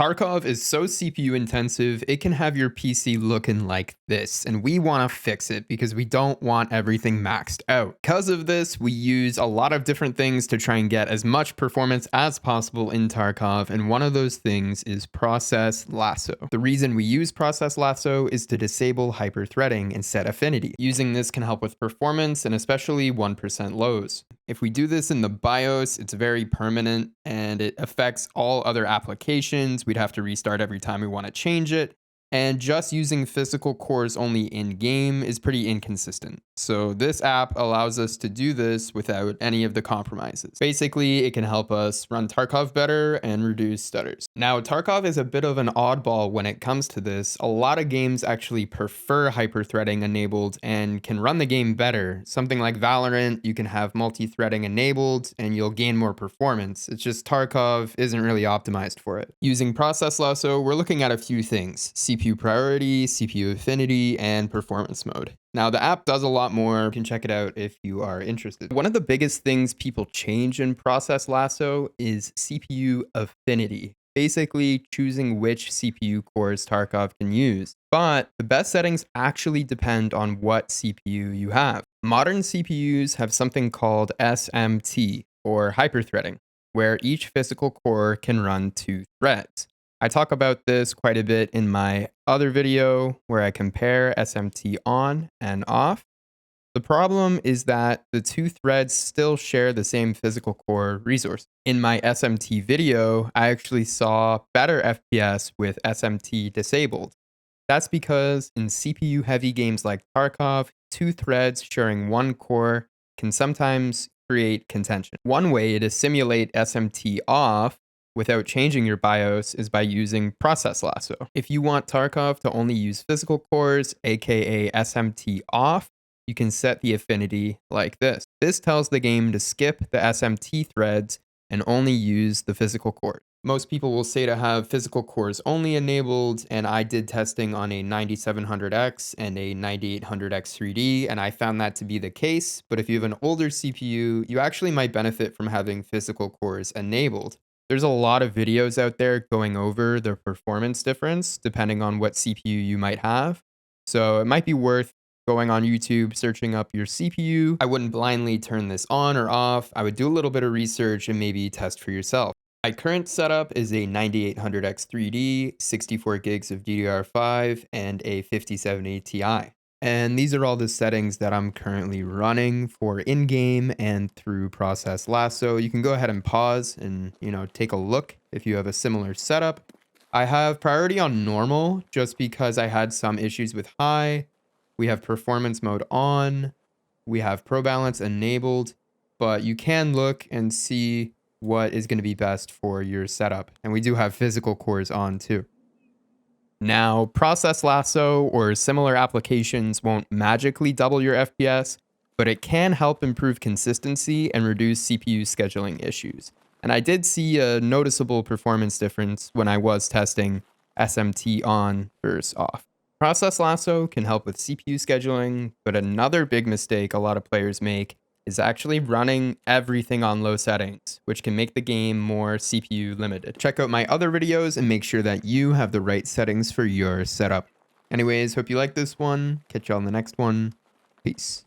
Tarkov is so CPU intensive, it can have your PC looking like this, and we want to fix it because we don't want everything maxed out. Because of this, we use a lot of different things to try and get as much performance as possible in Tarkov, and one of those things is Process Lasso. The reason we use Process Lasso is to disable hyperthreading and set affinity. Using this can help with performance and especially 1% lows. If we do this in the BIOS, it's very permanent and it affects all other applications. We'd have to restart every time we want to change it. And just using physical cores only in game is pretty inconsistent. So this app allows us to do this without any of the compromises. Basically, it can help us run Tarkov better and reduce stutters. Now, Tarkov is a bit of an oddball when it comes to this. A lot of games actually prefer hyperthreading enabled and can run the game better. Something like Valorant, you can have multi-threading enabled and you'll gain more performance. It's just Tarkov isn't really optimized for it. Using Process Lasso, we're looking at a few things: CPU priority, CPU affinity, and performance mode. Now, the app does a lot more. You can check it out if you are interested. One of the biggest things people change in Process Lasso is CPU affinity. Basically, choosing which CPU cores Tarkov can use. But the best settings actually depend on what CPU you have. Modern CPUs have something called SMT, or hyperthreading, where each physical core can run 2 threads. I talk about this quite a bit in my other video where I compare SMT on and off. The problem is that the 2 threads still share the same physical core resource. In my SMT video, I actually saw better FPS with SMT disabled. That's because in CPU heavy games like Tarkov, 2 threads sharing 1 core can sometimes create contention. One way to simulate SMT off without changing your BIOS is by using Process Lasso. If you want Tarkov to only use physical cores, aka SMT off, you can set the affinity like this. This tells the game to skip the SMT threads and only use the physical core. Most people will say to have physical cores only enabled, and I did testing on a 9700X and a 9800X 3D, and I found that to be the case. But if you have an older CPU, you actually might benefit from having physical cores enabled. There's a lot of videos out there going over the performance difference depending on what CPU you might have. So it might be worth going on YouTube, searching up your CPU. I wouldn't blindly turn this on or off. I would do a little bit of research and maybe test for yourself. My current setup is a 9800X 3D, 64 gigs of DDR5, and a 5070 Ti. And these are all the settings that I'm currently running for in-game and through Process Lasso. You can go ahead and pause and, take a look if you have a similar setup. I have priority on normal just because I had some issues with high. We have performance mode on. We have pro balance enabled, but you can look and see what is going to be best for your setup. And we do have physical cores on too. Now, Process Lasso or similar applications won't magically double your FPS, but it can help improve consistency and reduce CPU scheduling issues. And I did see a noticeable performance difference when I was testing SMT on versus off. Process Lasso can help with CPU scheduling, but another big mistake a lot of players make is actually running everything on low settings, which can make the game more CPU limited. Check out my other videos and make sure that you have the right settings for your setup. Anyways, hope you like this one. Catch y'all in the next one. Peace.